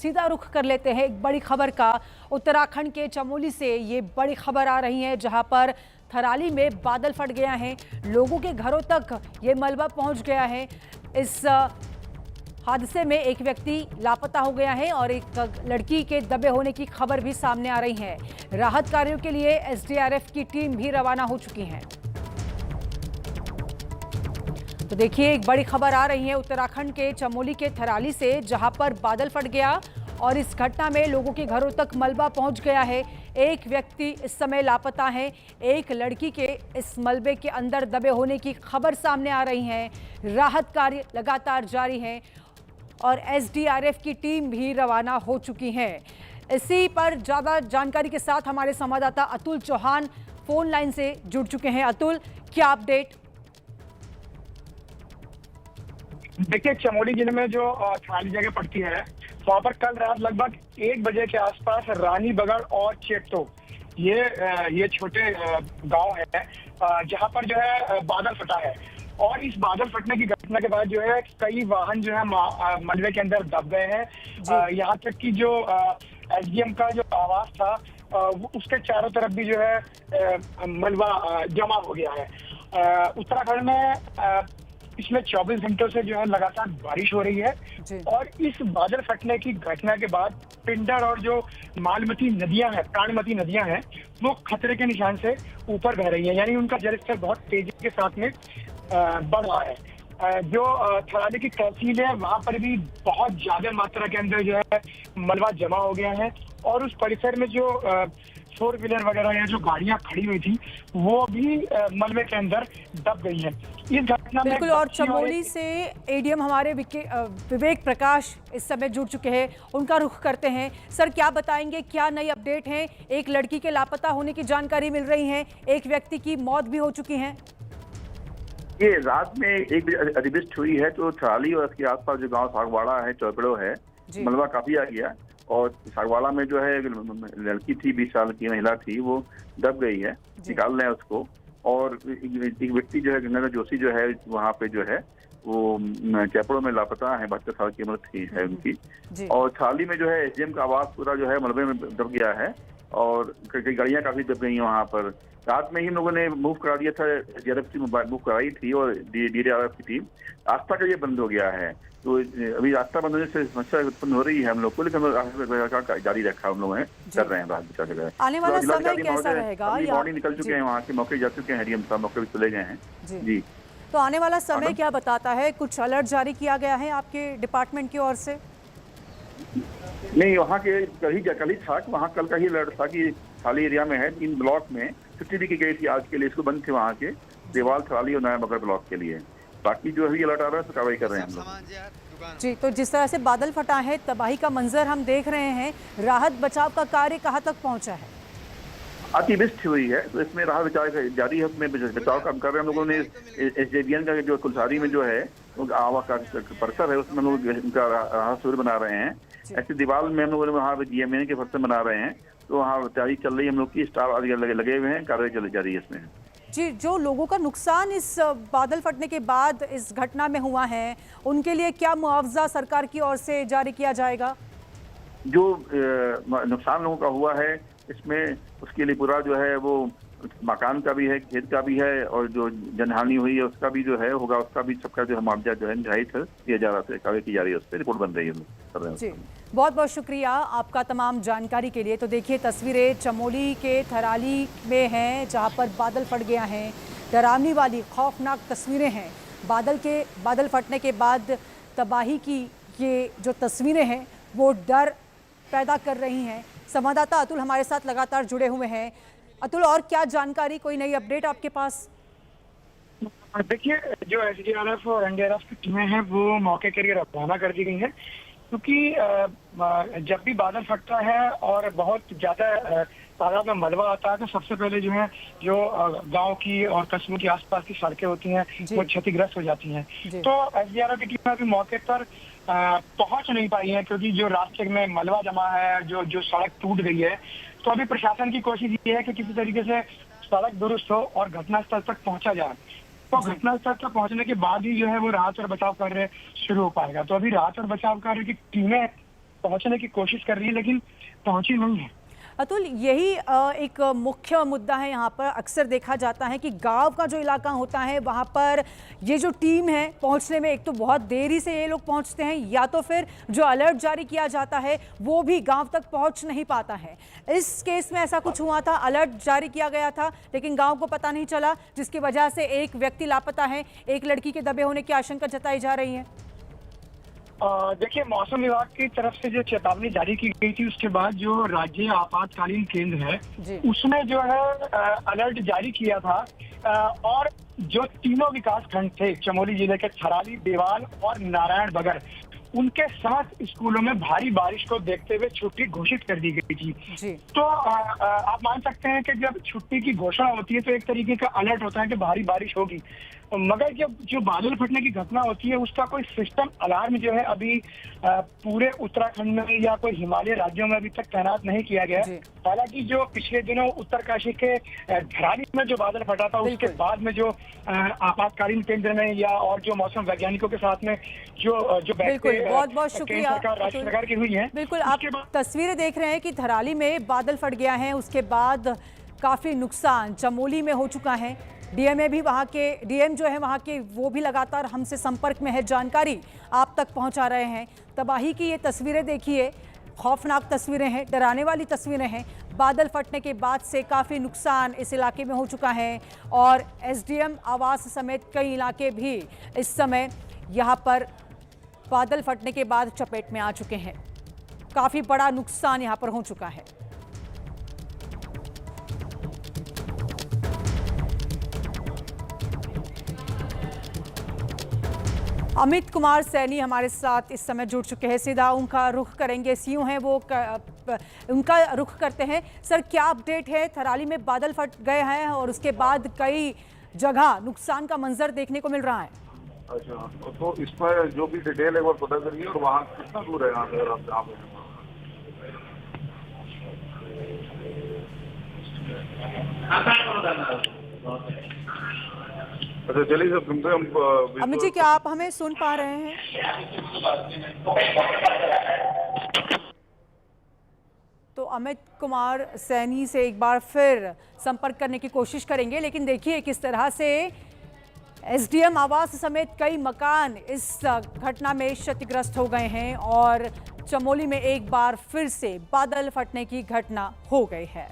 सीधा रुख कर लेते हैं एक बड़ी खबर का। उत्तराखंड के चमोली से ये बड़ी खबर आ रही है, जहां पर थराली में बादल फट गया है, लोगों के घरों तक ये मलबा पहुंच गया है। इस हादसे में एक व्यक्ति लापता हो गया है और एक लड़की के दबे होने की खबर भी सामने आ रही है। राहत कार्यों के लिए एसडीआरएफ की टीम भी रवाना हो चुकी है। तो देखिए, एक बड़ी खबर आ रही है उत्तराखंड के चमोली के थराली से, जहां पर बादल फट गया और इस घटना में लोगों के घरों तक मलबा पहुंच गया है। एक व्यक्ति इस समय लापता है, एक लड़की के इस मलबे के अंदर दबे होने की खबर सामने आ रही है। राहत कार्य लगातार जारी है और एसडीआरएफ की टीम भी रवाना हो चुकी है। इसी पर ज्यादा जानकारी के साथ हमारे संवाददाता अतुल चौहान फोन लाइन से जुड़ चुके हैं। अतुल, क्या अपडेट? देखिए, चमोली जिले में जो थराली जगह पड़ती है, वहाँ पर कल रात लगभग 1 बजे के आसपास रानी बगड़ और चेट्टो ये छोटे गांव है, जहाँ पर जो है बादल फटा है। और इस बादल फटने की घटना के बाद जो है कई वाहन जो है मलबे के अंदर दब गए हैं। यहाँ तक कि जो एसडीएम का जो आवास था, उसके चारों तरफ भी जो है मलबा जमा हो गया है। उत्तराखंड में पिछले 24 घंटों से जो है लगातार बारिश हो रही है और इस बादल फटने की घटना के बाद पिंडर और जो मालमती नदियां हैं, प्राणमती नदियां हैं, वो खतरे के निशान से ऊपर बह रही हैं, यानी उनका जलस्तर बहुत तेजी के साथ में बढ़ रहा है। जो थराली की तहसील है, वहां पर भी बहुत ज्यादा मात्रा के अंदर जो है मलबा जमा हो गया है और उस परिसर में जो 4 व्हीलर वगैरह या जो गाड़ियां खड़ी हुई थी, वो भी मलबे के अंदर दब गई है। इस घटना में बिल्कुल, और चमोली से एडीएम हमारे विवेक प्रकाश इस समय जुड़ चुके हैं, उनका रुख करते हैं। सर, क्या बताएंगे, क्या नई अपडेट है? एक लड़की के लापता होने की जानकारी मिल रही है, एक व्यक्ति की मौत भी हो चुकी है। ये रात में एक अधिवृष्टि हुई है, तो थराली और इसके आसपास जो गांव सागवाड़ा है, चौपड़ो है, मलबा काफी आ गया और सागवाड़ा में जो है लड़की थी, 20 साल की महिला थी, वो दब गई है, निकाल रहे हैं उसको। और एक व्यक्ति जो है गंगाधर जोशी जो है वहाँ पे जो है वो चैपड़ों में लापता है, 72 साल की उम्र थी है उनकी। और थराली में जो है एसडीएम का आवास पूरा जो है मलबे में दब गया है और कई गाड़ियां काफी दब गई हैं वहाँ पर। रात में ही हम लोगों ने मूव करा दिया था, एसडीआरएफ की मूव कराई थी और डीआरएफ की टीम। रास्ता का ये बंद हो गया है, तो अभी रास्ता बंद होने से समस्या उत्पन्न हो रही है हम लोग को, लेकिन जारी रखा हम लोग कर रहे हैं राहत बचा के। आने वाला समय कैसा रहेगा? मॉर्निंग निकल चुके हैं वहाँ के, मौके जा चुके हैं, एडीएम साहब मौके भी चले गए हैं जी। तो आने वाला समय क्या बताता है? कुछ अलर्ट जारी किया गया है आपके डिपार्टमेंट की ओर से? नहीं, वहाँ के कल ही था, वहाँ कल का ही अलर्ट था कि थराली एरिया में है 3 ब्लॉक में छुट्टी की गई थी आज के लिए, इसको बंद थे वहाँ के देवाल, थराली और नया मगर ब्लॉक के लिए। बाकी जो अभी अलर्ट आ रहा है तो कार्रवाई कर रहे हैं हम लोग जी। तो जिस तरह से बादल फटा है, तबाही का मंजर हम देख रहे हैं, राहत बचाव का कार्य कहाँ तक पहुँचा है? अतिवृष्टि हुई है, तो इसमें राहत बचाव जारी है, उसमें बचाव काम कर रहे हैं हम लोगों ने। एसडीएम का जो कुलसारी में जो है आवा का परिसर है, उसमें हम लोग उनका राहत शिविर बना रहे हैं। ऐसे दीवार में हम लोगों ने वहाँ जीएमए के परिसर बना रहे हैं, तो वहाँ तैयारी चल रही है, हम लोग की स्टाफ आदि लगे हुए हैं, कार्रवाई जा रही है इसमें जी। जो लोगों का नुकसान इस बादल फटने के बाद इस घटना में हुआ है, उनके लिए क्या मुआवजा सरकार की ओर से जारी किया जाएगा? जो नुकसान लोगों का हुआ है, इसमें उसके लिए पूरा जो है वो मकान का भी है, खेत का भी है, और जो जनहानि हुई है उसका भी जो है होगा, उसका भी सबका जो है मुआवजा जो है निर्धारित किया जा रहा है, कार्रवाई की जा रही है, उस पर रिपोर्ट बन रही है जी। बहुत बहुत शुक्रिया आपका तमाम जानकारी के लिए। तो देखिए, तस्वीरें चमोली के थराली में हैं, जहां पर बादल फट गया है। डरावनी वाली खौफनाक तस्वीरें हैं। बादल फटने के बाद तबाही की ये जो तस्वीरें हैं, वो डर पैदा कर रही हैं। संवाददाता अतुल हमारे साथ लगातार जुड़े हुए हैं। अतुल, और क्या जानकारी, कोई नई अपडेट आपके पास? देखिए, जो एसडीआरएफ और एनडीआरएफ की टीमें हैं, वो मौके के लिए रवाना कर दी गई हैं, क्योंकि जब भी बादल फटता है और बहुत ज्यादा तादाद में मलबा आता है, तो सबसे पहले जो है जो गांव की और कस्बों की आसपास की सड़कें होती हैं, वो क्षतिग्रस्त हो जाती हैं। तो एसडीआरएफ की टीम अभी मौके पर पहुंच नहीं पाई है, क्योंकि जो रास्ते में मलबा जमा है, जो सड़क टूट गई है। तो अभी प्रशासन की कोशिश ये है कि किसी तरीके से सड़क दुरुस्त हो और घटनास्थल तक पहुंचा जाए। तो घटनास्थल तक पहुंचने के बाद ही जो है वो राहत और बचाव कार्य शुरू हो पाएगा। तो अभी राहत और बचाव कार्य की टीमें पहुंचने की कोशिश कर रही है, लेकिन पहुंची नहीं है। अतुल, यही एक मुख्य मुद्दा है यहाँ पर। अक्सर देखा जाता है कि गांव का जो इलाका होता है वहाँ पर ये जो टीम है पहुँचने में एक तो बहुत देरी से ये लोग पहुँचते हैं, या तो फिर जो अलर्ट जारी किया जाता है वो भी गांव तक पहुँच नहीं पाता है। इस केस में ऐसा कुछ हुआ था, अलर्ट जारी किया गया था लेकिन गाँव को पता नहीं चला, जिसकी वजह से एक व्यक्ति लापता है, एक लड़की के दबे होने की आशंका जताई जा रही है। देखिए, मौसम विभाग की तरफ से जो चेतावनी जारी की गई थी उसके बाद जो राज्य आपातकालीन केंद्र है उसने जो है अलर्ट जारी किया था। और जो तीनों विकास खंड थे चमोली जिले के थराली, देवाल और नारायण बगर, उनके साथ स्कूलों में भारी बारिश को देखते हुए छुट्टी घोषित कर दी गई थी। तो आप मान सकते हैं कि जब छुट्टी की घोषणा होती है तो एक तरीके का अलर्ट होता है कि भारी बारिश होगी, मगर जब जो बादल फटने की घटना होती है उसका कोई सिस्टम अलार्म जो है अभी पूरे उत्तराखंड में या कोई हिमालय राज्यों में अभी तक तैनात नहीं किया गया। हालांकि जो पिछले दिनों उत्तरकाशी के धराली में जो बादल फटा था उसके बाद में जो आपातकालीन केंद्र में या और जो मौसम वैज्ञानिकों के साथ में जो बिल्कुल, बहुत बहुत शुक्रिया राज्य सरकार की हुई है। बिल्कुल, आप तस्वीरें देख रहे हैं कि धराली में बादल फट गया है, उसके बाद काफी नुकसान चमोली में हो चुका है। डीएम भी वहाँ के डीएम जो है वहाँ के वो भी लगातार हमसे संपर्क में है, जानकारी आप तक पहुँचा रहे हैं। तबाही की ये तस्वीरें देखिए, खौफनाक तस्वीरें हैं, डराने वाली तस्वीरें हैं। बादल फटने के बाद से काफ़ी नुकसान इस इलाके में हो चुका है और एसडीएम आवास समेत कई इलाके भी इस समय यहाँ पर बादल फटने के बाद चपेट में आ चुके हैं। काफ़ी बड़ा नुकसान यहाँ पर हो चुका है। अमित कुमार सैनी हमारे साथ इस समय जुड़ चुके हैं, सीधा उनका रुख करेंगे। सीयू हैं वो, उनका रुख करते हैं। सर, क्या अपडेट है? थराली में बादल फट गए हैं और उसके बाद कई जगह नुकसान का मंजर देखने को मिल रहा है। अच्छा, तो इस पर जो भी डिटेल है वो पता करिए और वहाँ कितना दूर है यहाँ से आप जहाँ पे? अच्छा चलिए सर, तुमसे हम अमित जी, क्या आप हमें सुन पा रहे हैं? तो अमित कुमार सैनी से एक बार फिर संपर्क करने की कोशिश करेंगे, लेकिन देखिए किस तरह से एसडीएम आवास समेत कई मकान इस घटना में क्षतिग्रस्त हो गए हैं और चमोली में एक बार फिर से बादल फटने की घटना हो गई है।